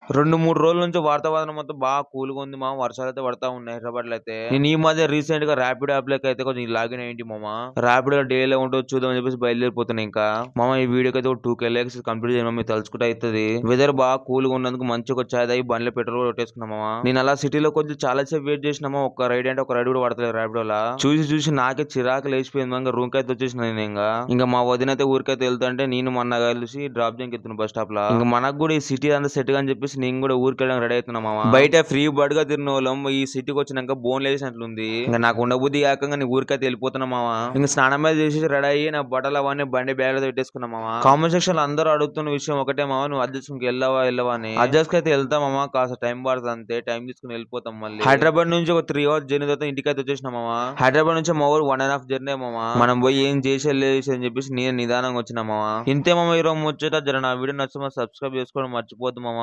2, 3 రోజుల నుంచి వాతావరణం మొత్తం బాగా కూల్‌గా ఉంది మామ. వర్షాలైతే పడతా ఉన్నాయి హైదరాబాద్‌లో అయితే. నేను ఈ మధ్య రీసెంట్‌గా ర్యాపిడో యాప్‌లోకి అయితే కొంచెం లాగిన్ అయ్యింటి మామ. ర్యాపిడోలో డైలీ ఉంటదో చూద్దాం అని చెప్పేసి బయలుదేరిపోతున్నా ఇంకా. మామ ఈ వీడియోకి అయితే ఒక 2K లైక్స్ కంప్లీట్ చేయండి మామ. మీరు తలుచుకుంటే అయితది. వెదర్ బాగా కూల్‌గా ఉన్నందుకు మంచిగా ఒక చాయ్ తాగి బండిలో పెట్రోల్ కూడా కొట్టేసుకున్నా మామ. నేను అలా సిటీలో కొంచెం చాలా సేపు వెయిట్ చేసినా మామ. ఒక రైడ్ అంటే ఒక రైడ్ కూడా పడతలేదు ర్యాపిడోలా. చూసి నాకే చిరాకు లేచిపోయింది మామ. రూమ్ కైతే వచ్చేసిన నేను ఇంకా మా వదిన అయితే ఊరికైతే వెళ్తుంటే నేను మా అన్న కలిసి డ్రాప్ చేయడానికి ఎత్తున్నా బస్ స్టాప్ లా. ఇంకా మనకు కూడా ఈ సిటీ అంతా సెట్ గా అని చెప్పేసి నేను కూడా ఊరికి వెళ్ళడానికి రెడీ అవుతున్నా మామ. బయట ఫ్రీ బర్డ్ గా తిరిగిన వాళ్ళం ఈ సిటీకి వచ్చినాక బోన్ లేసినట్లుంది. ఇంకా నాకు ఉండబుద్ధి కాక నీ ఊరికైతే వెళ్ళిపోతున్నా మామ. ఇంకా స్నానం మీద చేసి రెడీ అయ్యి నా బట్టలు అవన్నీ బండి బ్యాగ్ లో పెట్టేసుకున్నా మామ. కామెంట్ సెక్షన్ లో అందరూ అడుగుతున్న విషయం ఒకటే మామ, నువ్వు అడ్జస్ట్ వెళ్ళవా అని. అడ్జస్ట్ అయితే వెళ్తా మామ. కాస్త టైం పడుతుంది అంతే. టైం తీసుకుని వెళ్ళిపోతాం మళ్ళీ. హైదరాబాద్ నుంచి ఒక 3 hours జర్నీ తర్వాత ఇంటికి అయితే వచ్చేసిన మామ. హైదరాబాద్ నుంచి మా ఊరు 1.5 జర్నీ మామ. మనం పోయి ఏం చేసి వెళ్ళేసి అని చెప్పేసి నేను నిదానంగా వచ్చిన మామ. ఇంతే మామ ఈరోజు ముచ్చట. జర నా వీడియో నచ్చి సబ్స్క్రైబ్ చేసుకోవడం మర్చిపోద్దు మామ.